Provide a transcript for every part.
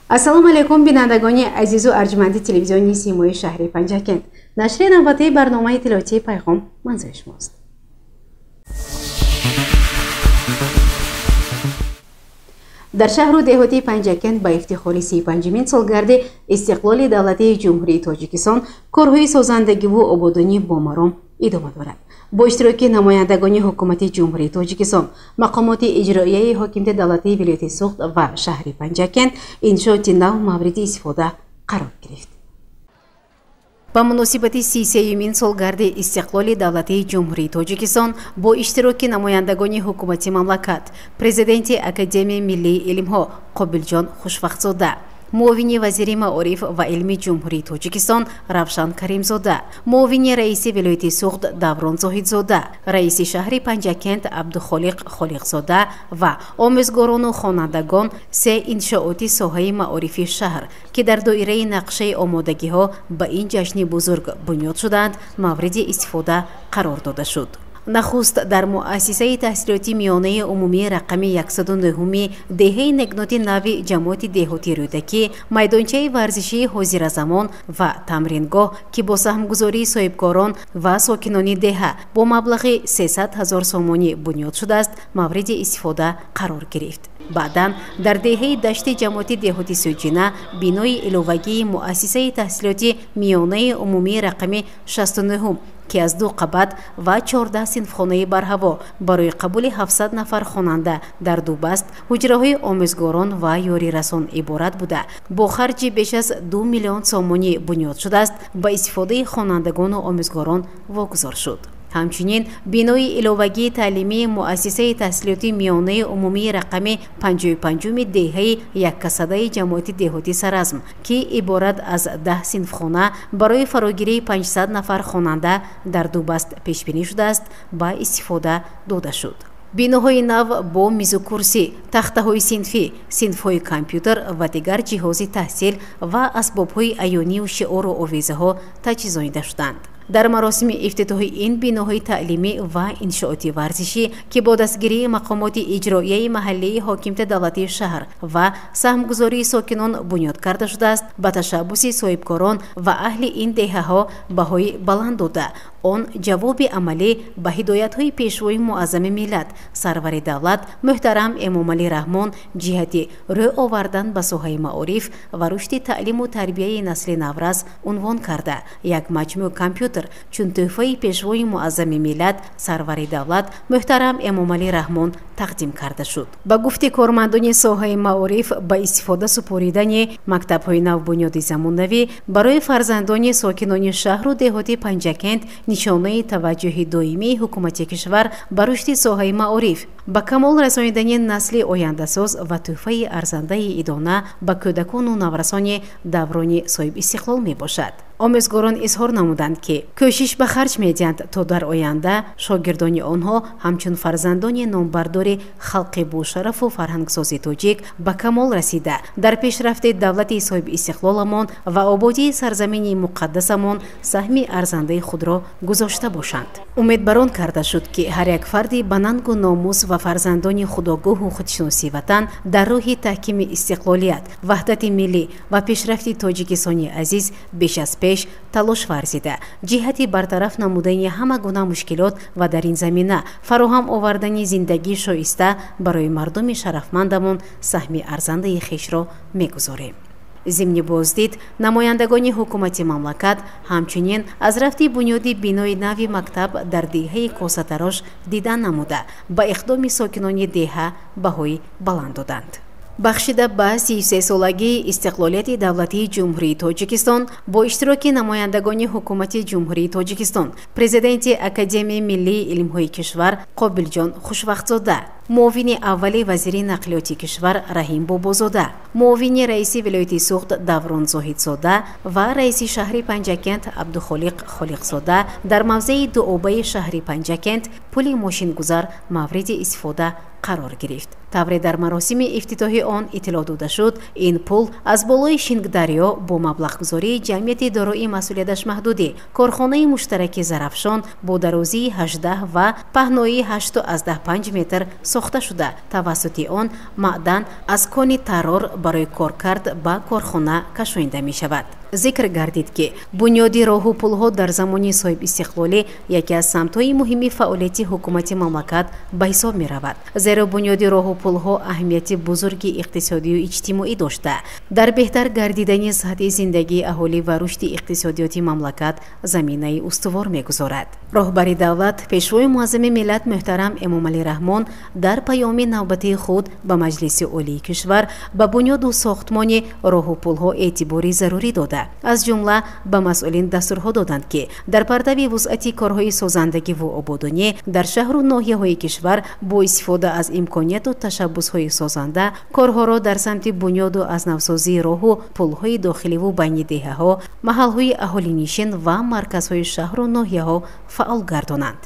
ассалому алайкум бинандагони азизу арҷуманди телевизиони симои шаҳри Панҷакент. Нашри навбатаи барномаи иттилоотии пайғом манзури шумост. дар шаҳру деҳотии Панҷакент ба ифтихори 35-мин солгарди истиқлоли давлатии ҷумҳурии Тоҷикистон корҳои созандагиву ободонӣ бомаром идома дорад. бо иштироки намояндагони ҳукумати ҷумҳурии Тоҷикистон, мақомоти иҷроияи ҳокимияти давлатии вилояти Суғд ва шаҳри Панҷакент иншооти нав мавриди истифода қарор гирифт. ба муносибати 33-мин солгарди истиқлоли давлатии ҷумҳурии Тоҷикистон бо иштироки намояндагони ҳукумати мамлакат, президенти Академияи миллии илмҳо Қобилҷон Хушвақтзода, муовини вазири маориф ва илми ҷумҳурии Тоҷикистон Равшан Каримзода, муовини раиси вилояти Суғд Даврон Зоҳидзода, раиси шаҳри Панҷакент Абдухолиқ Холиқзода ва омӯзгорону хонандагон се иншооти соҳаи маорифи шаҳр ки дар доираи нақшаи омодагиҳо ба ин ҷашни бузург бунёд шуданд, мавриди истифода қарор дода шуд. нахуст дар муассисаи таҳсилоти миёнаи умумии рақами 109-уми деҳаи негноти нави ҷамоати деҳотӣ Рӯдакӣ, майдончаи варзишии ҳозиразамон ва тамрингоҳ ки бо саҳмгузории соҳибкорон ва сокинони деҳа бо маблағи 300 000 сомонӣ бунёд шудааст, мавриди истифода қарор гирифт. баъдан дар деҳаи дашти ҷамоати деҳоти Сӯҷина бинои иловагии муассисаи таҳсилоти миёнаи умумии рақами 69 ки аз 2 қабат ва 14 синфхонаи барҳаво барои қабули 700 нафар хонанда дар дубаст ҳуҷраҳои омӯзгорон ва ёрирасон иборат буда бо харҷи беш аз 2 миллион сомонӣ бунёд шудааст, ба истифодаи хонандагону омӯзгорон вогузор шуд. ҳамчунин бинои иловагии таълимии муассисаи таҳсилоти миёнаи умумии рақами 55-уми деҳаи яккасадаи ҷамоати деҳоти Саразм ки иборат аз 10 синфхона барои фарогирии 500 нафар хонанда дар дубаст пешбинӣ шудааст, ба истифода дода шуд. биноҳои нав бо мизу курсӣ, тахтаҳои синфӣ, синфҳои компютер ва дигар ҷиҳози таҳсил ва асбобҳои аёнию шиору овезаҳо таҷҳизонида шуданд. дар маросими ифтитоҳи ин биноҳои таълимӣ ва иншооти варзишӣ ки бо дастгирии мақомоти иҷроияи маҳаллии ҳокимияти давлатии шаҳр ва саҳмгузории сокинон бунёд карда шудааст, ба ташаббуси соҳибкорон ва аҳли ин деҳаҳо баҳои баланд дода он ҷавоби амалӣ ба ҳидоятҳои пешвои муаззами миллат сарвари давлат муҳтарам Эмомалӣ Раҳмон ҷиҳати рӯ овардан ба соҳаи маориф ва рушди таълиму тарбияи насли наврас унвон карда як маҷмӯъ компютер чун тӯҳфаи пешвои муаззами миллат сарвари давлат муҳтарам Эмомалӣ Раҳмон тақдим карда шуд. ба гуфти кормандони соҳаи маориф ба истифода супоридани мактабҳои навбунёди замонавӣ барои фарзандони сокинони шаҳру деҳоти Панҷакент нишонаи таваҷҷӯҳи доимии ҳукумати кишвар ба рушди соҳаи маориф, ба камол расонидани насли ояндасоз ва тӯҳфаи арзандаи идона ба кӯдакону наврасони даврони соҳибистиқлол мебошад. омӯзгорон изҳор намуданд ки кӯшиш ба харҷ медиҳанд то дар оянда шогирдони онҳо ҳамчун фарзандони номбардори халқи бошарафу фарҳангсози тоҷик ба камол расида дар пешрафти давлати соҳибистиқлоламон ва ободии сарзамини муқаддасамон саҳми арзандаи худро гузошта бошанд. умедбарон карда шуд ки ҳар як фарди ба нангу номус ва фарзандони худогӯҳу худшиносии ватан дар роҳи таҳкими истиқлолият, ваҳдати миллӣ ва пешрафти тоҷикистони азиз беш аз пеш талош варзида ҷиҳати бартараф намудани ҳама гуна мушкилот ва дар ин замина фароҳам овардани зиндагии шоиста барои мардуми шарафмандамон саҳми арзандаи хешро мегузорем. зимни боздид намояндагони ҳукумати мамлакат ҳамчунин аз рафти бунёди бинои нави мактаб дар деҳаи Косатарош дидан намуда ба иқдоми сокинони деҳа баҳои баланд доданд. бахшида ба 33-солагии истиқлолияти давлатии ҷумҳурии Тоҷикистон бо иштироки намояндагони ҳукумати ҷумҳурии Тоҷикистон, президенти Академияи миллии илмҳои кишвар Қобилҷон Хушвақтзода, муовини аввали вазири нақлиёти кишвар Раҳим Бобозода, муовини раиси вилояти Суғд Даврон Зоҳидзода ва раиси шаҳри Панҷакент Абдухолиқ Холиқзода дар мавзеи дуобаи шаҳри Панҷакент пули мошингузар мавриди истифода қарор гирифт. тавре дар маросими ифтитоҳи он иттилоъ дода шуд, ин пул аз болои Шингдарё бо маблағгузории ҷамъияти дорои масъулияташ маҳдудӣ, корхонаи муштараки Зарафшон бо дарозии 18 ва паҳноии 8.5 метр сохта шуда тавассути он маъдан аз кони таррор барои коркард ба корхона кашонида мешавад. зикр гардид ки бунёди роҳу пулҳо дар замони соҳибистиқлолӣ яке аз самтҳои муҳими фаъолияти ҳукумати мамлакат ба ҳисоб меравад, зеро бунёди роҳу пулҳо аҳамияти бузурги иқтисодию иҷтимоӣ дошта дар беҳтар гардидани сатҳи зиндагии аҳолӣ ва рушди иқтисодиёти мамлакат заминаи устувор мегузорад. роҳбари давлат пешвои муаззами миллат муҳтарам Эмомалӣ Раҳмон дар паёми навбатии худ ба Маҷлиси олии кишвар ба бунёду сохтмони роҳу пулҳо эътибори зарурӣ дода, аз ҷумла ба масъулин дастурҳо доданд ки дар пардави вусъати корҳои созандагиву ободонӣ дар шаҳру ноҳияҳои кишвар бо истифода аз имконияту ташаббусҳои созанда корҳоро дар самти бунёду азнавсозии роҳу пулҳои дохиливу байни деҳаҳо, маҳалҳои аҳолинишин ва марказҳои шаҳру ноҳияҳо фаъол гардонанд.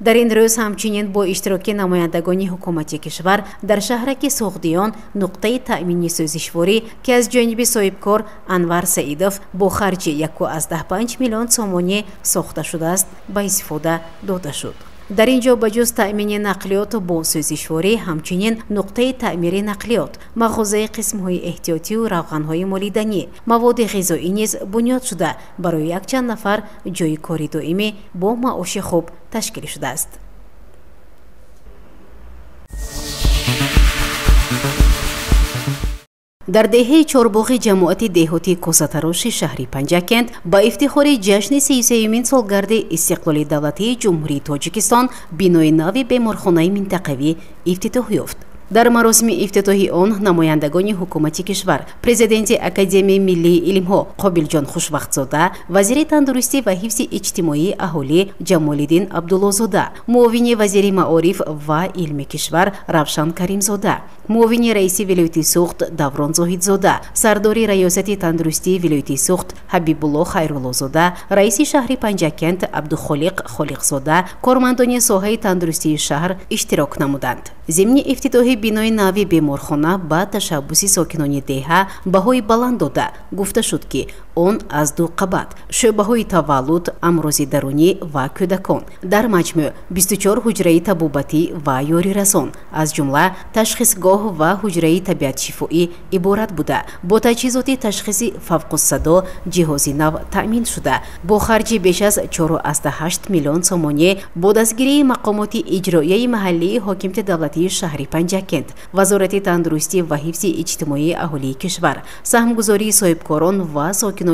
дар ин рӯз ҳамчунин бо иштироки намояндагони ҳукумати кишвар дар шаҳраки Суғдиён нуқтаи таъмини сӯзишворӣ ки аз ҷониби соҳибкор Анвар Саидов бо харҷи 1.5 миллион сомонӣ сохта шудааст ба истифода дода шуд. дар ин ҷо ба ҷуз таъмини нақлиёт бо сӯзишворӣ ҳамчунин нуқтаи таъмири нақлиёт, мағозаи қисмҳои эҳтиётию равғанҳои молиданӣ, маводи ғизоӣ низ бунёд шуда барои якчанд нафар ҷойи кори доимӣ бо маоши хуб ташкил шудааст. дар деҳаи чорбоғи ҷамоати деҳотии косатароши шаҳри Панҷакент ба ифтихори ҷашни 33-юмин солгарди истиқлоли давлатии ҷумҳурии Тоҷикистон бинои нави беморхонаи минтақавӣ ифтитоҳ ёфт. дар маросими ифтитоҳи он намояндагони ҳукумати кишвар, президенти Академияи миллии илмҳо Қобилҷон Хушвақтзода, вазири тандурустӣ ва ҳифзи иҷтимоии аҳолӣ Ҷамолиддин Абдуллозода, муовини вазири маориф ва илми кишвар Равшан Каримзода, муовини раиси вилояти Суғд Даврон Зоҳидзода, сардори раёсати тандурустии вилояти Суғд Ҳабибулло Хайруллозода, раиси шаҳри Панҷакент Абдухолиқ Холиқзода, кормандони соҳаи тандурустии шаҳр иштирок намуданд. зимни ифтитоҳи бинои нави беморхона ба ташаббуси сокинони деҳа баҳои баланд дода гуфта шуд ки он аз ду қабат шӯъбаҳои таваллуд, амрози дарунӣ ва кӯдакон, дар маҷмӯъ 24 ҳуҷраи табобатӣ ва ёрирасон, аз ҷумла ташхисгоҳ ва ҳуҷраи табиатшифоӣ иборат буда, бо таҷҳизоти ташхиси фавқуссадо ҷиҳози нав таъмин шуда, бо харҷи беш аз 4.8 миллион сомонӣ бо дастгирии мақомоти иҷроияи маҳаллии ҳокимияти давлатии шаҳри Панҷакент, вазорати тандурустӣ ва ҳифзи иҷтимоии аҳолии кишвар, саҳмгузории соҳибкорон ва сокинони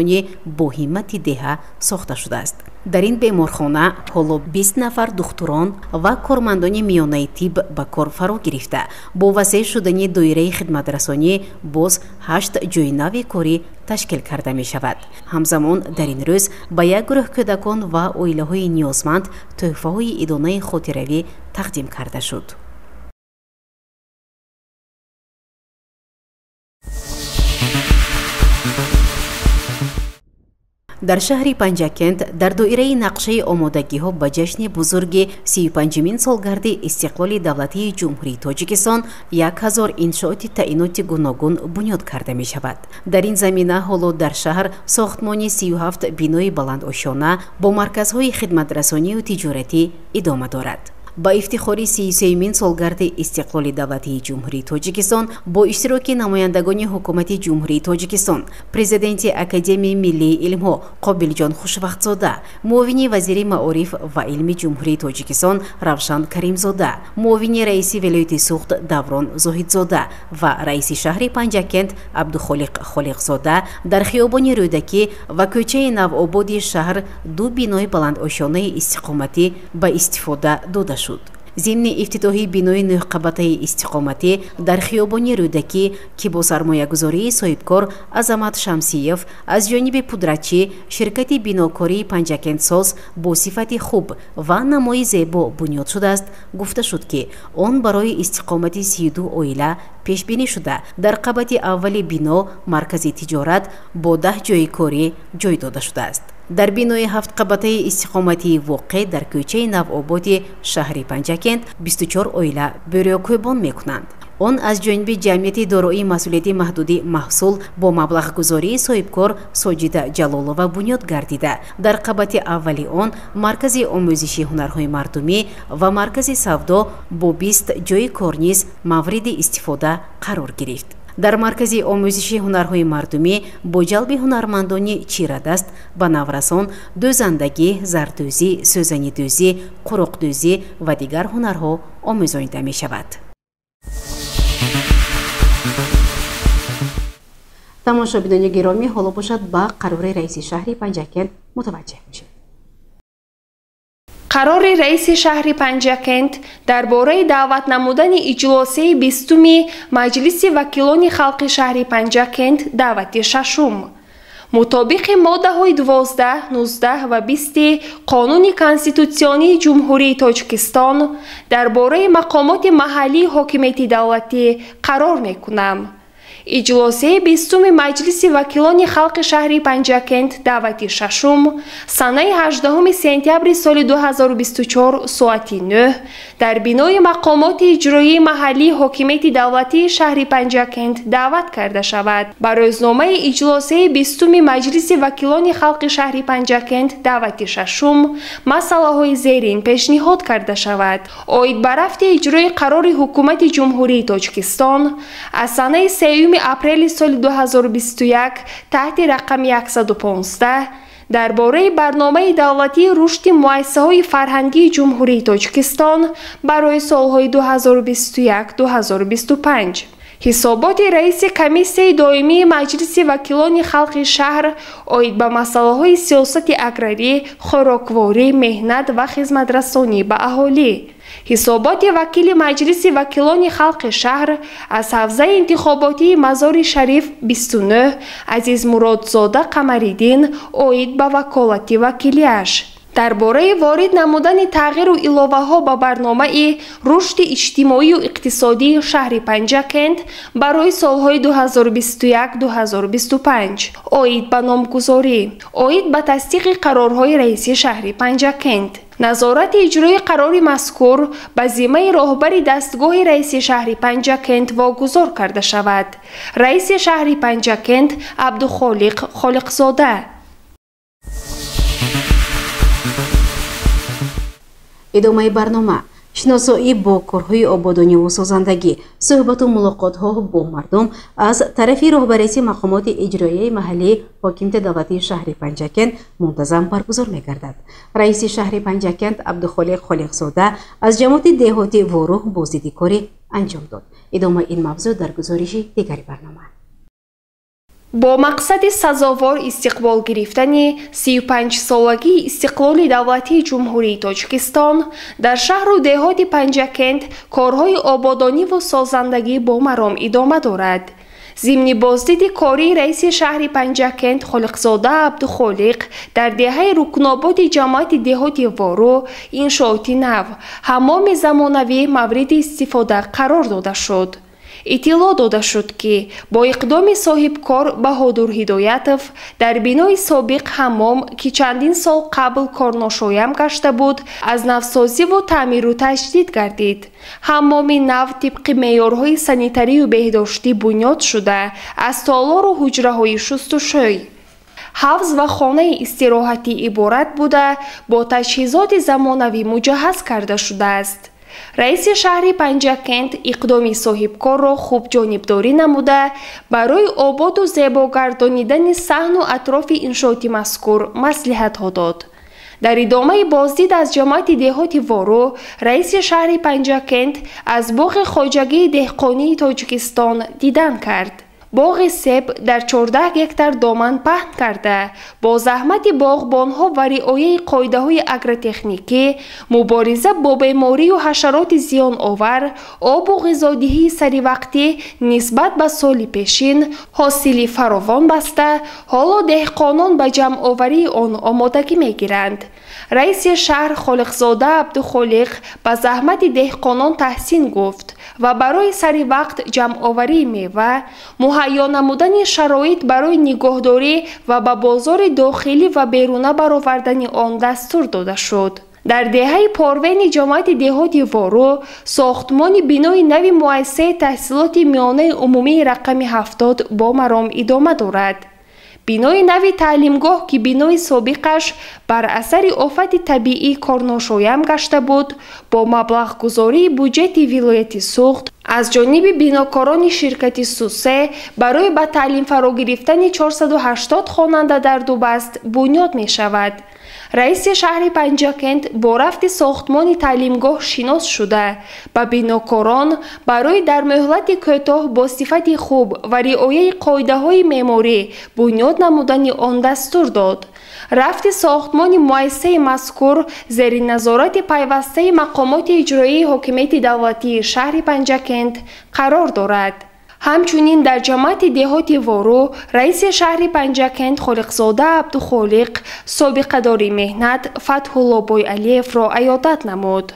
боҳиммати деҳа сохта шудааст. дар ин беморхона ҳоло 20 нафар духтурон ва кормандони миёнаи тиб ба кор фаро гирифта, бо васеъ шудани доираи хидматрасонӣ боз 8 ҷойи нави корӣ ташкил карда мешавад. ҳамзамон дар ин рӯз ба як гурӯҳ кӯдакон ва оилаҳои ниёзманд тӯҳфаҳои идонаи хотиравӣ тақдим карда шуд. дар шаҳри Панҷакент дар доираи нақшаи омодагиҳо ба ҷашни бузурги 35-мин солгарди истиқлоли давлатии ҷумҳурии Тоҷикистон 1000 иншооти таъиноти гуногун бунёд карда мешавад. дар ин замина ҳоло дар шаҳр сохтмони 37 бинои баландошона бо марказҳои хидматрасонию тиҷоратӣ идома дорад. ба ифтихори 33-мин солгарди истиқлоли давлатии ҷумҳурии Тоҷикистон бо иштироки намояндагони ҳукумати ҷумҳурии Тоҷикистон, президенти Академияи миллии илмҳо Қобилҷон Хушвақтзода, муовини вазири маориф ва илми ҷумҳурии Тоҷикистон Равшан Каримзода, муовини раиси вилояти Суғд Даврон Зоҳидзода ва раиси шаҳри Панҷакент Абдухолиқ Холиқзода дар хиёбони Рӯдакӣ ва кӯчаи Навободи шаҳр ду бинои баландошонаи истиқоматӣ ба истифода дода шуд. зимни ифтитоҳи бинои нӯҳқабатаи истиқоматӣ дар хиёбони Рӯдакӣ ки бо сармоягузории соҳибкор Азамат Шамсиев аз ҷониби пудратчӣ ширкати бинокории Панҷакентсоз бо сифати хуб ва намои зебо бунёд шудааст, гуфта шуд ки он барои истиқомати 32 оила пешбинӣ шуда дар қабати аввали бино маркази тиҷорат бо 10 ҷойи корӣ ҷой дода шудааст. дар бинои 7 қабатаи истиқоматии воқеъ дар кӯчаи Навободи шаҳри Панҷакент 24 оила бӯрёкӯбон мекунанд. он аз ҷониби ҷамъияти дороии масъулияти маҳдуди маҳсул бо маблағгузории соҳибкор Соҷида Ҷалолова бунёд гардида, дар қабати аввали он маркази омӯзиши ҳунарҳои мардумӣ ва маркази савдо бо 20 ҷойи кор низ мавриди истифода қарор гирифт. дар маркази омӯзиши ҳунарҳои мардумӣ бо ҷалби ҳунармандони чирадаст ба наврасон дӯзандагӣ, зардӯзӣ, сӯзанидӯзӣ, қуруқдӯзӣ ва дигар ҳунарҳо омӯзонида мешавад. тамошобинони гиромӣ, ҳоло бошад ба қарори раиси шаҳри Панҷакент мутаваҷҷеҳ бошед. қарори раиси шаҳри Панҷакент дар бораи даъват намудани иҷлосии 20-уми Маҷлиси вакилони халқи шаҳри Панҷакент даъвати шашум мутобиқи моддаҳои 12, 19 ва 20 Қонуни Конститутсионии Ҷумҳурии Тоҷикистон дар бораи мақомоти маҳаллии ҳокимияти давлатӣ қарор мекунам. иҷлосии 20-уми Маҷлиси вакилони халқи шаҳри Панҷакент даъвати шашум санаи 18 сентябри соли 2024 соати 9 дар бинои мақомоти иҷроии маҳаллии ҳокимияти давлатии шаҳри Панҷакент даъват карда шавад. ба рӯзномаи иҷлосии 20-уми Маҷлиси вакилони халқи шаҳри Панҷакент даъвати шашум масъалаҳои зерин пешниҳод карда шавад. оид ба рафти иҷрои қарори ҳукумати Ҷумҳурии Тоҷикистон аз санаи 3 апрели соли 2021 таҳти рақами 115 дар бораи барномаи давлатии рушди муассисаҳои фарҳангии Ҷумҳурии Тоҷикистон барои солҳои 2021-2025. ҳисоботи раиси комиссияи доимии Маҷлиси вакилони халқи шаҳр оид ба масъалаҳои сиёсати аграрӣ, хӯрокворӣ, меҳнат ва хизматрасонӣ ба аҳолӣ. ҳисоботи вакили Маҷлиси вакилони халқи шаҳр аз ҳавзаи интихоботии Мазори Шариф 29 Азизмуродзода Қамариддин оид ба ваколати вакилиаш. дар бораи ворид намудани тағйиру иловаҳо ба барномаи рушди иҷтимоию иқтисодии шаҳри Панҷакент барои солҳои 2021-2025, оид ба номгузорӣ, оид ба тасдиқи қарорҳои раиси шаҳри Панҷакент. назорати иҷрои қарори мазкур ба зиммаи роҳбари дастгоҳи раиси шаҳри Панҷакент вогузор карда шавад. раиси шаҳри Панҷакент Абдухолиқ Холиқзода. идомаи барнома шиносоӣ бо корҳои ободониву созандагӣ, суҳбату мулоқотҳо бо мардум аз тарафи роҳбарияти мақомоти иҷроияи маҳаллии ҳокимияти давлатии шаҳри Панҷакент мунтазам баргузор мегардад. раиси шаҳри Панҷакент Абдухолиқ Холиқзода аз ҷамоати деҳотӣ воруҳ бозидӣ корӣ анҷом дод. идомаи ин мавзӯъ дар гузориши дигари барнома. бо мақсади сазовор истиқбол гирифтани 35-солагии истиқлоли давлатии Ҷумҳурии Тоҷикистон дар шаҳру деҳоти Панҷакент корҳои ободониву созандагӣ бо маром идома дорад. зимни боздиди кории раиси шаҳри Панҷакент Холиқзода Абдухолиқ дар деҳаи рукнободи ҷамоати деҳоти Вору иншооти нав, ҳаммоми замонавӣ мавриди истифода қарор дода шуд. иттилоъ дода шуд ки бо иқдоми соҳибкор Баҳодур Ҳидоятов дар бинои собиқ ҳаммом ки чандин сол қабл корношоям гашта буд аз навсозиву таъмиру таҷдид гардид. ҳаммоми нав тибқи меъёрҳои санитарию беҳдоштӣ бунёд шуда аз толору ҳуҷраҳои шустушӯй, ҳавз ва хонаи истироҳатӣ иборат буда бо таҷҳизоти замонавӣ муҷаҳҳаз карда шудааст. раиси шаҳри Панҷакент иқдоми соҳибкорро хуб ҷонибдорӣ намуда барои ободу зебо гардонидани саҳну атрофи иншооти мазкур маслиҳатҳо дод. дар идомаи боздид аз ҷамоати деҳоти Вору раиси шаҳри Панҷакент аз боғи хоҷагии деҳқонии Тоҷикистон дидан кард. боғи себ дар 14 гектар доман паҳн карда бо заҳмати боғбонҳо ва риояи қоидаҳои агротехникӣ мубориза бо беморию ҳашароти зиёновар, обу ғизодиҳии саривақтӣ нисбат ба соли пешин ҳосили фаровон баста ҳоло деҳқонон ба ҷамъоварии он омодагӣ мегиранд. раиси шаҳр Холиқзода Абдухолиқ ба заҳмати деҳқонон таҳсин гуфт ва барои саривақт ҷамъоварии мева, муҳайё намудани шароит барои нигоҳдорӣ ва ба бозори дохилӣ ва беруна баровардани он дастур дода шуд. در دهه پاروین جماعت دهاتی وارو ساختمان بینای نوی مؤسسه تحصیلات میانه عمومی رقم 70 با مرام ادامه دارد. بینای نوی تعلیمگاه که بینای سابقش بر اثر آفت طبیعی کارناشایم گشته بود با مبلغ گذاری بودجه ولایت سوخت از جانب بیناکاران شرکت سوسه برای به تعلیم فرا گرفتن 480 خواننده در دو بست بنیاد می شود. رئیس شهر پنجکند با رفت ساختمان تعلیمگاه شناس شده و بیناکاران برای در مهلت کوتاه با صفت خوب و رعایت قاعده‌های معماری بنیاد نمودن آن دستور داد. رفت ساختمان مؤسسه مذکور زیر نظارت پیوسته مقامات اجرایی حاکمیت دولتی شهر پنجکند قرار دارد. همچنین در جماعت دهاتی وارو رئیس شهر پنجکند خالقزاده عبدالخالق سابقه داری مهنت فتح‌الله بایعلیف را عیادت نمود.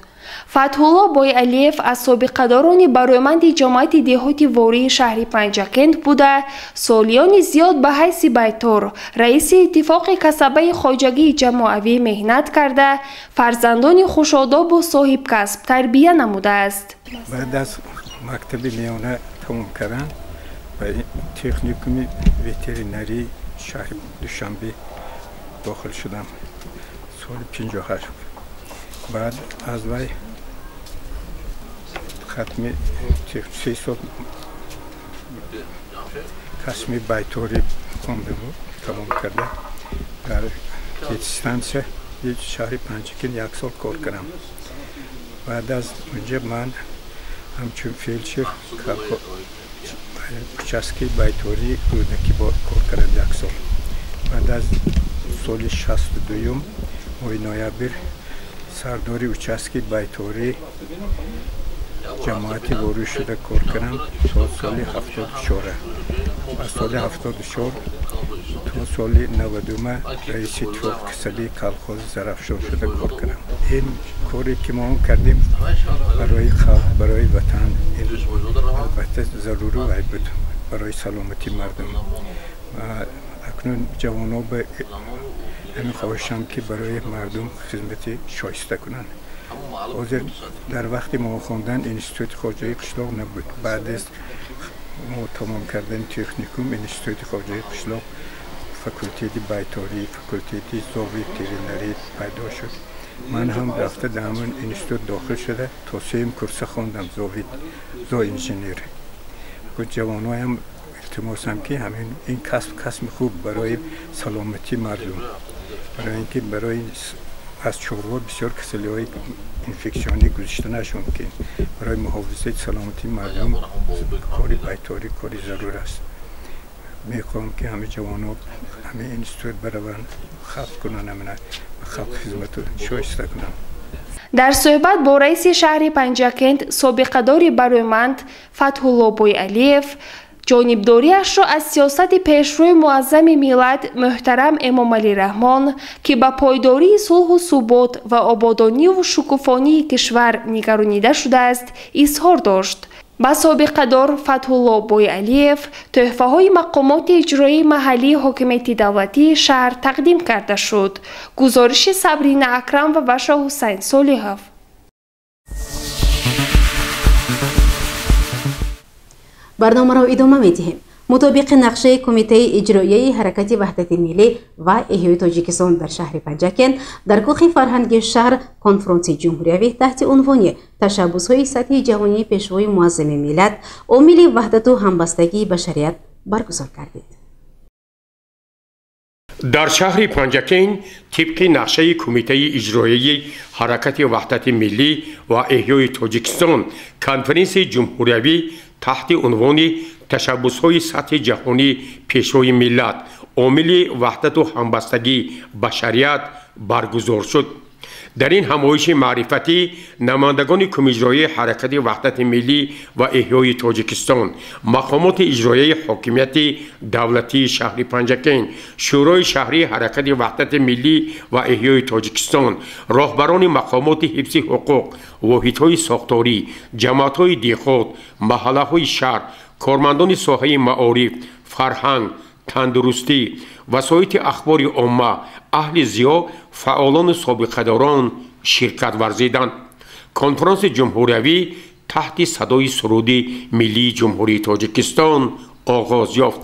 فتح‌الله بایعلیف از سابقه داران برومند جماعت دهاتی واری شهر پنجکند بوده سالیان زیاد به حیث بیتور رئیس اتفاق کسبه خواجگی جماعوی مهنت کرده فرزندان خوشاداب و صاحب کسب تربیه نموده است. بعد از مکتب میانه تمام کردن و تکنیکوم وترینری شهر دوشنبه داخل شدم سال 58. بعد از وی ختم 3 سال قسم بیتوری خونده بود تمام کرده در دیستانس شهر پنجکند 1 سال کار کردم. بعد از اونجا من همچون فیلچر چسکی بیتوری رودکی با کار کردم 1 سال. بعد از سال 62 ماه نوامبر سرداری اوچسکی بیتوری جماعت وارو شده کار کردم تا سال 74. از سال 74 تا سال 92 رئیس اتفاق کسبی کلخوز ظرفشار شده کار کردم. این کاری که ما کردیم برای خلق برای وطن البته ضروری بود برای سلامتی مردم و اکنون جوانان به همین خواهشم که برای مردم خدمت شایسته کنند. حاضر در وقتی ما خواندن انستیتوت خواجه قشلاق نبود. بعد از ما تمام کردن تکنیکوم انستیتوت خواجه قشلاق فکولته بیتاری فکولته زاوی وترینری پیدا شد. من هم رفته در همون انستیتوت داخل شده تا 3 کورس خواندم زا انجینیر. جوانای هم التماسم که همین این کسب خوب برای سلامتی مردم برای اینکه برای از چوروا بسیار کسلی‌های انفکشنی گذشته نشون که برای محافظت سلامتی مردم کاری بیتاری کاری ضرور است. میخوام که همه جوانان همه انستیتوت برون خلق کنن امنه خلق خدمت شایسته کنن. در صحبت با رئیس شهر پنجکند سابقه داری برومند فتح‌الله بایعلیف جانبداریش را از سیاست پیشروی معظم ملت محترم امام علی رحمان که به پایداری صلح و ثبات و آبادانی و شکوفانی کشور نگرانیده شده است اظهار داشت. با سابقه دار فتح‌الله بایعلیف تحفه های مقامات اجرایی محلی حاکمیت دولتی شهر تقدیم کرده شد. گزارش صبرین اکرم و بشا حسین صالحов. برنامه را ادامه می‌دهیم. مطابق نقشه کمیته اجرایی حرکت وحدت ملی و احیای تاجیکستان در شهر پنجکند در کاخ فرهنگی شهر کنفرانس جمهوری تحت عنوان تشبس‌های سطحی جهانی پیشوای معظم ملت عامل وحدت و همبستگی بشریت برگزار گردید. در شهر پنجکند طبق نقشه کمیته اجرایی حرکت وحدت ملی و احیای تاجیکستان کنفرانس جمهوری تحت عنوان تشبس‌های سطح جهانی پیشوای ملت عامل وحدت و همبستگی بشریت برگزار شد. در این همایش معرفتی نمایندگان کمیته اجرایی حرکت وحدت ملی و احیای تاجیکستان، مقامات اجرایی حاکمیت دولتی شهر پنجکند، شورای شهری حرکت وحدت ملی و احیای تاجیکستان، راهبران مقامات حفظ حقوق، واحدهای ساختاری، جماعت‌های دهات، محله‌های شهر، کارمندان ساحه معارف، فرهنگ، تندرستی، وسایط اخبار عامه، اهل زیا، فعالان سابقه‌داران شرکت ورزیدند. کنفرانس جمهوریوی تحت صدای سرود ملی جمهوری تاجیکستان آغاز یافت.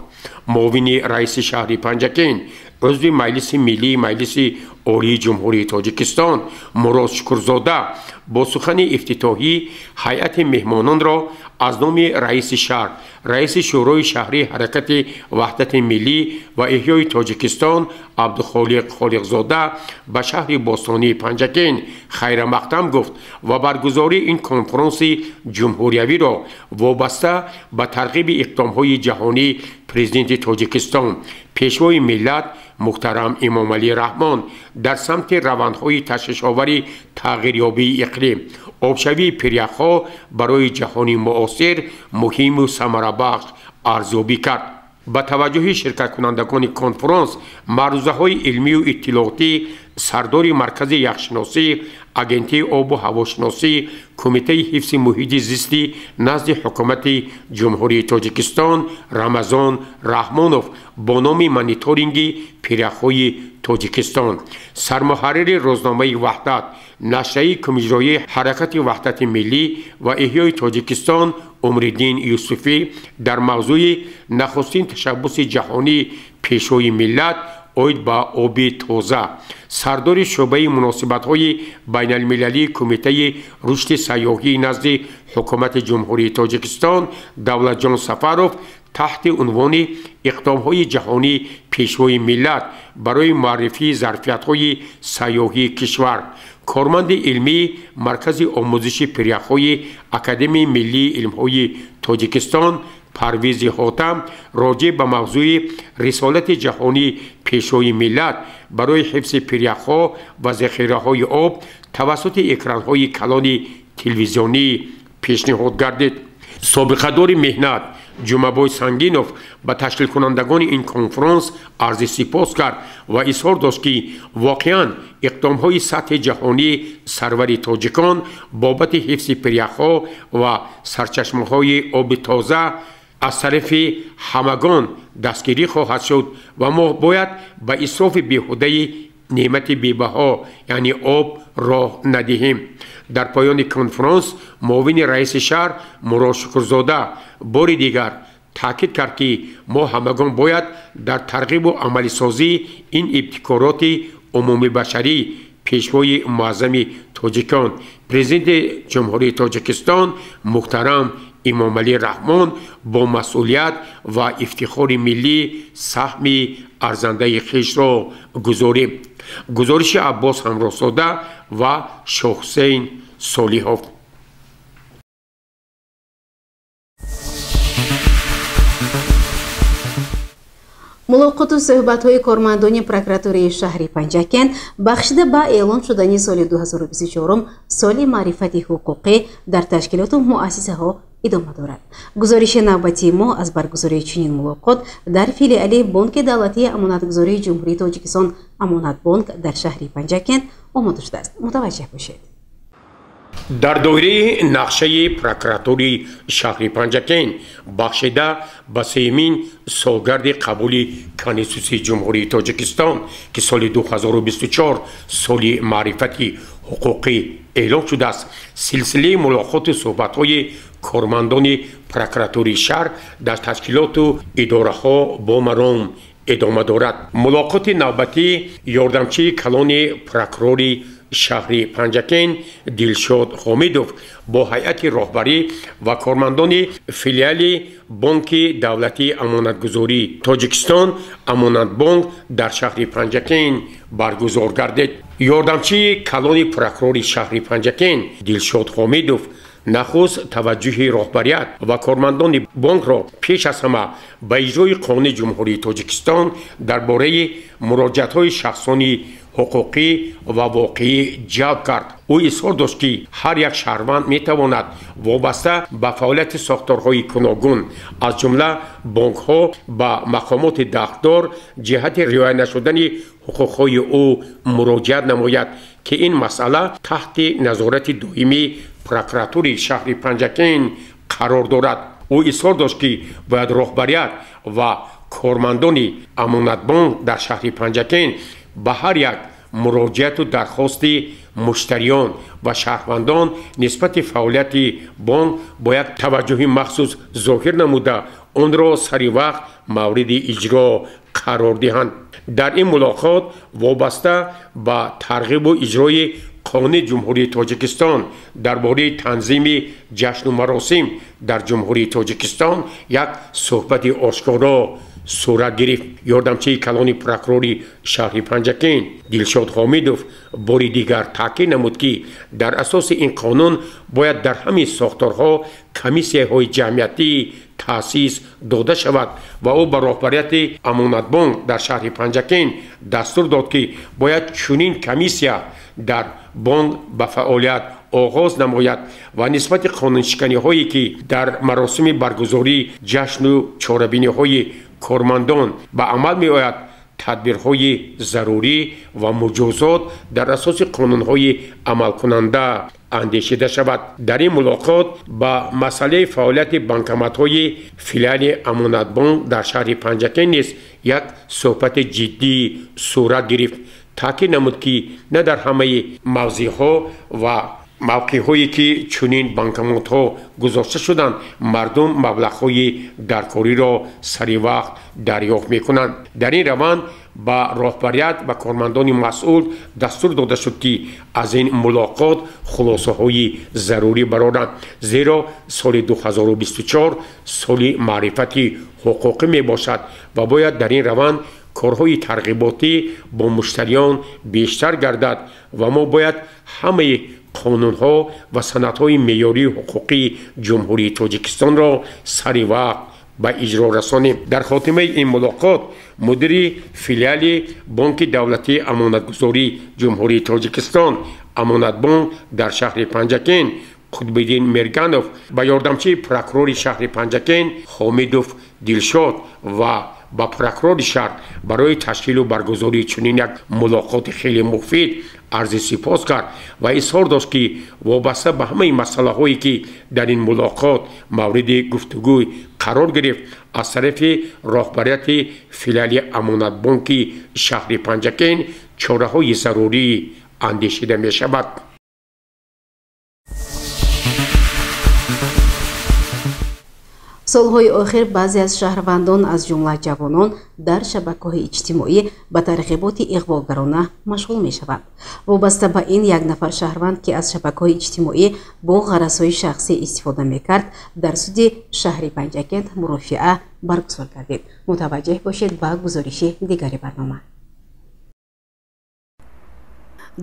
معاون رئیس شهر پنجکین، عضو مجلس ملی مجلس عالی جمهوری تاجیکستان مراد شکرزاده با سخن افتتاحی هیئت مهمانان را از نام رئیس شهر، رئیس شورای شهری حرکت وحدت ملی و احیای تاجیکستان عبدالخالق خالقزاده به شهر باستانی پنجکین خیر مقدم گفت و برگزاری این کنفرانس جمهوریوی را وابسته به ترغیب اقدام‌های جهانی پرزیدنت تاجیکستان پیشوای ملت محترم امام علی رحمان در سمت روندهای تشویش‌آور تغییریابی اقلیم، آبشوی پریخ‌ها برای جهانی معاصر مهم و ثمره‌بخش ارزیابی کرد. با توجه شرکت کنندگان کنفرانس، معروضه‌های علمی و اطلاعاتی سردار مرکز یخشناسی، اجنته آب و هواشناسی، کمیته حفظ محیط زیستی نزد حکومت جمهوری تاجیکستان رمضان رحمانوف با نام مانیتورینگ پیرخ‌های تاجیکستان، سرمحرر روزنامه وحدت، نشریه کمیجرای حرکت وحدت ملی و احیای تاجیکستان عمرالدین یوسفی در موضوع نخستین تشبث جهانی پیشوای ملت اوید با آب تازه، سردار شعبه مناسبت‌های بین المللی کمیته رشد سیاحی نزد حکومت جمهوری تاجیکستان دولت جان سفروف تحت عنوان اقدام‌های جهانی پیشوای ملت برای معرفی ظرفیت‌های سیاحی کشور، کارمند علمی مرکز آموزش پریخ‌های اکادمی ملی علم‌های تاجیکستان پرویز حاتم راجع به موضوع رسالت جهانی پیشوای ملت برای حفظ پریخ‌ها و ذخیره‌های آب توسط اکران‌های کلان تلویزیونی پیشنهاد گردید. سابقه‌دار مهنت جمعبای سنگینوف به تشکیل کنندگان این کنفرانس عرض سپاس کرد و اظهار داشت که واقعاً اقدام‌های سطح جهانی سرور تاجیکان بابت حفظ پریخ‌ها و سرچشمه‌های آب تازه از طرف همگان دستگیری خواهد شد و ما باید به اسراف بیهوده نعمت بی‌بها یعنی آب راه ندهیم. در پایان کنفرانس معاون رئیس شهر مراد شکرزاده بار دیگر تاکید کرد که ما همگان باید در ترغیب و عملی سازی این ابتکارات عمومی بشری پیشوای معظم تاجیکان پرزیدنت جمهوری تاجیکستان محترم امام علی رحمان با مسئولیت و افتخار ملی سهم ارزنده خویش را گزاریم. گزارش عباس همراه‌زاده و شاهحسین صالحov. мулоқоту суҳбатҳои кормандони прокуратураи шаҳри панҷакен бахшида ба эълон шудани соли 2024 соли маърифати ҳуқуқӣ дар ташкилоту муассисаҳо идома дорад. гузориши навбатии мо аз баргузории чунин мулоқот дар филиали бонки давлатии амонатгузории ҷумҳурии тоҷикистон амонатбонк дар шаҳри панҷакен омода шудааст. мутаваҷҷеҳ бошед. در دایره نقشه پروکراتوری شهر پنجکین بخشیده به سومین سالگرد قبول کنستیتوسیون جمهوری تاجیکستان که سال 2024 سال معرفتی حقوقی اعلام شده است، سلسله ملاقات و صحبت‌های کارمندان پروکراتوری شهر در تشکیلات و اداره‌ها با مردم ادامه دارد. ملاقات نوبتی یاردمچی کلان پروکوروری شهری پنجکین دلشاد حامدوف با هیئت راهبری و کارمندان فیلیال بانک دولتی امانتگذاری تاجیکستان امانتبانک در شهر پنجکین برگزار گردید. یاردمچی کلان پروکوروری شهر پنجکین دلشاد حامدوف نخست توجه راهبریت و کارمندان بانک را پیش از همه به اجرای قانون جمهوری تاجیکستان درباره مراجعت‌های شخصانی حقوقی و واقعی جلب کرد. او اظهار داشت که هر یک شهروند میتواند وابسته به فعالیت ساختارهای گوناگون از جمله بانک‌ها با مقامات دخلدار جهت رعایت نشدن حقوق‌های او مراجعت نماید که این مسئله تحت نظارت دائمی پروکراتوری شهر پنجکین قرار دارد. او اصرار داشت که باید راهبریت و کارمندان امانتبانک در شهر پنجکین به هر یک مراجعت و درخواست مشتریان و شهروندان نسبت فعالیت بانک باید توجه مخصوص ظاهر نموده آن را سری وقت مورد اجرا قرار دهند. در این ملاقات وابسته به ترغیب و اجرای قانون جمهوری تاجیکستان درباره تنظیم جشن و مراسم در جمهوری تاجیکستان یک صحبت آشکارا صورت گرفت. یاردمچی کلان پروکوروری شهر پنجکین دلشاد حامدوف باری دیگر تاکید نمود که در اساس این قانون باید در همین ساختارها کمیسی‌های جمعیتی تأسیس داده شود و او به رهبریت امانتبانک در شهر پنجکین دستور داد که باید چنین کمیسیه در بانک به فعالیت آغاز نماید و نسبت قانونشکنی هایی که در مراسم برگزاری جشن و چاره‌بینی های کارمندان به عمل می آید تدبیرهای ضروری و مجازات در اساس قانونهای عمل کننده اندیشیده شود. در این ملاقات با مسئله فعالیت بانکمت‌های فیلیال امانتبانک در شهر پنجکین نیز یک صحبت جدی صورت گرفت. تاکید نمود که نه در همه موضعها و موقع‌هایی که چنین بانکمت‌ها گذاشته شدند مردم مبلغ‌های درکاری را سری وقت دریافت می‌کنند. در این روند با رهبریت و کارمندان مسئول دستور داده شد که از این ملاقات خلاصه‌های ضروری برآورند، زیرا سال 2024 سال معرفت حقوقی میباشد و باید در این روند کارهای ترغیباتی با مشتریان بیشتر گردد و ما باید همه قانونها و سندهای معیاری حقوقی جمهوری تاجیکستان را سری وقت به اجرا رسانیم. در خاتمه این ملاقات مدیر فیلیال بانک دولتی امانتگذاری جمهوری تاجیکستان امانتبانک در شهر پنجکین قطب‌الدین میرگانوف با یاردمچی پروکورور شهر پنجکین حامدوف دلشاد و با پروکورور شهر برای تشکیل و برگزاری چنین یک ملاقات خیلی مفید عرض سپاس کرد و اظهار داشت که وابسته به همه مسئله هایی که در این ملاقات مورد گفتگو قرار گرفت از طرف رهبریت فیلیال امانتبانک شهر پنجکین چاره های ضروری اندیشیده می شود. солҳои охир баъзе аз шаҳрвандон аз ҷумла ҷавонон дар шабакаҳои иҷтимоӣ ба тарғиботи иғвогарона машғул мешаванд. вобаста ба ин як нафар шаҳрванд ки аз шабакаҳои иҷтимоӣ бо ғаразҳои шахсӣ истифода мекард дар суди шаҳри панҷакент мурофиа баргузор гардид. мутаваҷҷеҳ бошед ба гузориши дигари барнома.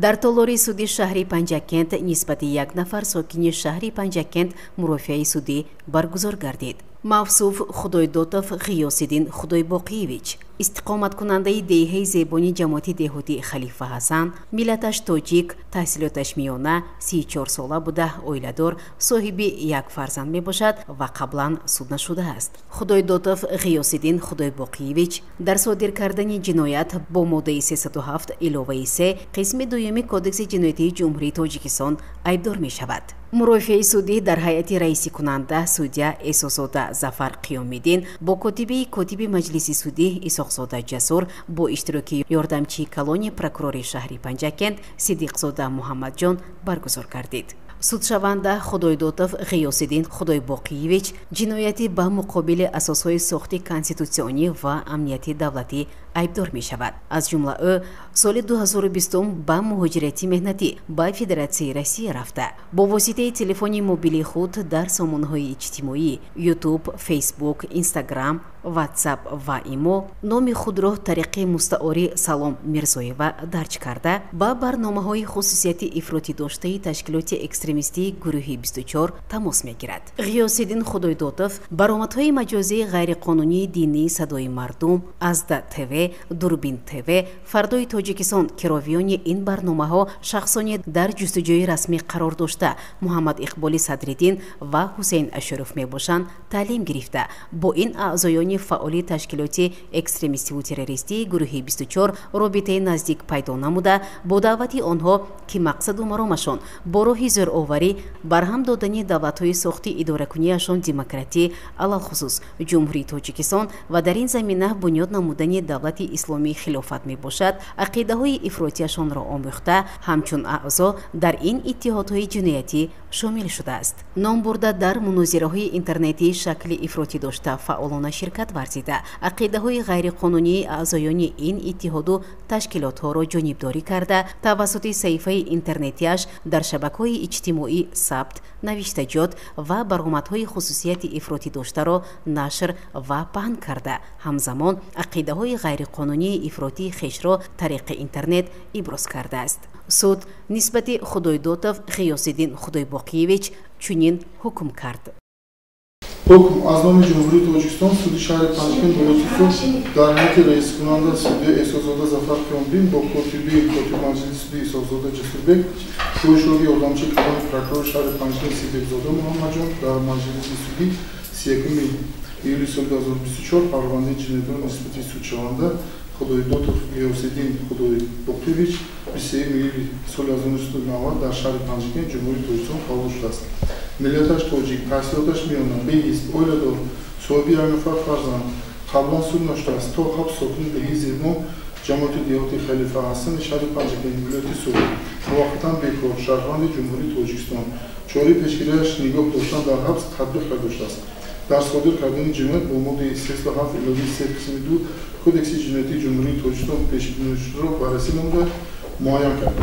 дар толори суди шаҳри панҷакент нисбати як нафар сокини шаҳри панҷакент мурофиаи судӣ баргузор гардид. мавсуф худойдотов ғиёсиддин худойбоқиевич истиқоматкунандаи деҳаи зебони ҷамоати деҳотӣ халифа ҳасан, миллаташ тоҷик, таҳсилоташ миёна, 34 сола буда, оиладор, соҳиби як фарзанд мебошад ва қаблан суд нашудааст. худойдотов ғиёсиддин худойбоқиевич дар содир кардани ҷиноят бо моддаи 307 иловаи 3 қисми дуюми кодекси ҷиноятии ҷумҳурии тоҷикистон айбдор мешавад. мурофиаи судӣ дар ҳайати раиси кунанда судя эҳсосода зафар қиёмиддин бо котиби маҷлиси судӣ исоқзода ҷасур бо иштироки ёрдамчии калони прокурори шаҳри панҷакент сидиқзода муҳаммадҷон баргузор гардид. судшаванда худойдотов ғиёсиддин худойбоқиевич ҷиноятӣ ба муқобили асосҳои сохти конститутсионӣ ва амнияти давлатӣ айбдор мешавад. аз ҷумла ӯ соли 2020 ба муҳоҷирати меҳнатӣ ба федератсияи россия рафта бо воситаи телефони мобили худ дар сомонаҳои иҷтимоӣ ютуб, фейсбук, инстаграм, ватсап ва имо номи худро тариқи мустаори Салом Мирзоева дарҷ карда ба барномаҳои хусусияти ифротӣ доштаи ташкилоти экстремистии гурӯҳи 24 тамос мегирад. ғиёсиддин худойдотов баромадҳои маҷозии ғайриқонунии динии Садои мардум, Азда ТВ, Дурбин ТВ, Фардои Тоҷикистон ки ровиёни ин барномаҳо шахсони дар ҷустуҷӯи расмӣ қарор дошта Муҳаммад Иқболи Садриддин ва Ҳусейн Ашуров мебошанд таълим гирифта бо ин аъзоёни ҷонибдори фаъоли ташкилоти экстремистиву террористии гурӯҳи 24 робитаи наздик пайдо намуда бо даъвати онҳо ки мақсаду маромашон бо роҳи зӯроварӣ барҳам додани давлатҳои сохти идоракунияшон демократӣ алалхусус ҷумҳурии тоҷикистон ва дар ин замина бунёд намудани давлати исломии хилофат мебошад, ақидаҳои ифротияшонро омӯхта ҳамчун аъзо дар ин иттиҳодҳои ҷиноятӣ шомил шудааст. ном бурда дар мунозираҳои интернетӣ шакли ифротӣ дошта фаъолона ширкат варзида, ақидаҳои ғайриқонунии аъзоёни ин иттиҳоду ташкилотҳоро ҷонибдорӣ карда, тавассути саҳифаи интернетиаш дар шабакаҳои иҷтимоӣ сабт, навиштаҷот ва баромадҳои хусусияти ифротӣ доштаро нашр ва паҳн карда, ҳамзамон ақидаҳои ғайриқонунии ифротии хешро тариқи интернет иброз кардааст. суд нисбати Худойдотов Ғиёсиддин Худойбоқиевич чунин ҳукм кард. ҳукм аз номи ҷумҳурии Тоҷикистон суди шаҳри Панҷкент вилояти суд дар ҳайати раискунанда судя Эҳсосзода Зафар Қиёмиддин бо котиби маҷлиси суди Исоқзода Ҷасурбек, шӯҳишоҳи ёрдамчи калони прокурори шаҳри Панҷкент Сидиқзода Муҳаммаҷон дар маҷлиси суди 31 июли соли 2024 парвандаи ҷиноятро нисбати судшаванда Худойдотов Ғиёсиддин Худойбоқиевич 27 июли соли 1990 дар шаҳри Панҷкент ҷумҳурии Тоҷикистон қабул шудааст. Миллаташ тоҷик, таҳсилоташ миёна, беҳист, оиладор, соҳиби як нафар фарзанд, қаблан суд наштааст, то ҳабс сокини деҳаи Зермо, ҷамоати деҳоти Халифа Ҳасани шаҳри Панҷкент, вилояти Суд, муваққатан бекор, шаҳрванди ҷумҳурии Тоҷикистон, чораи пешгирияш нигоҳ доштан дар ҳабс татбиқ гардоштааст. дар содир кардани ҷиноят бо моддаи 37 илови 3 қисми 2 кодекси ҷиноятии ҷумҳурии Тоҷикистон пешбинишро баррасӣ намуда муайян кард.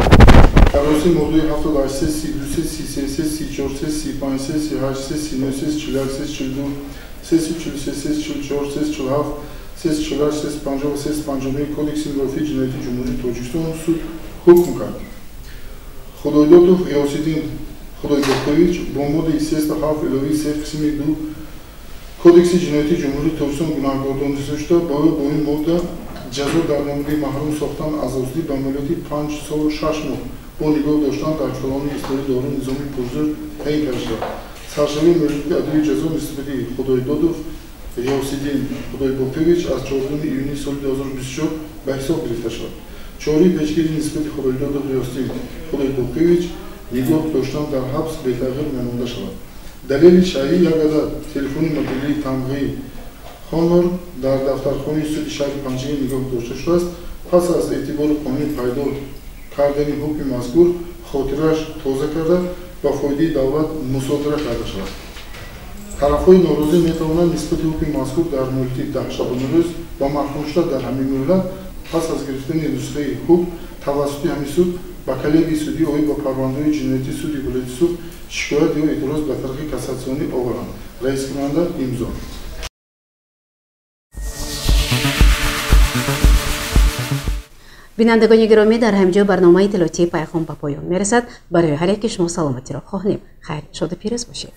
Дар осои моддаи 78 32 33 34 35 38 39 41 42 43 44 44 47 48 50 кодекси мурофиаи ҷиноятии ҷумҳурии Тоҷикистон суд ҳукм кард. Худойдотов Ғиёсиддин Худойбоқиевич бо моддаи 37 илови 3 қисми 2 кодекси ҷиноятии ҷумҳурии Тоҷикистон гунаҳкор дониста шуда бо ин модда ҷазо дар намуди маҳрум сохтан аз озодӣ ба муддати 5 солу 6 моҳ бо нигоҳ доштан дар калони истори дору низоми пурзур таъин карда шуд. Саршавии муҷиби адои ҷазо нисбати Худойдотов Ғиёсиддин Худойбоқиевич аз 14 июни соли 2024 ба ҳисоб гирифта шуд. Чораи пешгирӣ нисбати Худойдотов Ғиёсиддин Худойбоқиевич нигоҳ доштан дар ҳабс бетағйир мемонда шавад. Далели шаҳрӣ як адад телефони мобилии тамғии хонор дар дафтархонаи суди шаҳри Панҷкент нигоҳ дошта шудааст. пас аз эътибори қонунӣ пайдо кардани ҳукми мазкур хотирааш тоза карда ба фоидаи давлат мусодира карда шавад. тарафҳои норозӣ метавонанд нисбати ҳукми мазкур дар муддати 10 шабонарӯз ба маҳкум шуда дар ҳамин муҳлат пас аз гирифтани нусхаи ҳукм тавассути ҳамин суд ба коллегияи судӣ оид ба парвандаҳои ҷиноятии суди вилояти суд шикоят ё эътироз ба тарафи кассатсионӣ оваранд. раискунанда имзо. бинандагони гиромӣ, дар ҳамҷо барномаи иттилоотии пайғом ба поён мерасад. барои ҳар яке шумо саломатиро хоҳонем. хайр, шоду пирӯз бошед.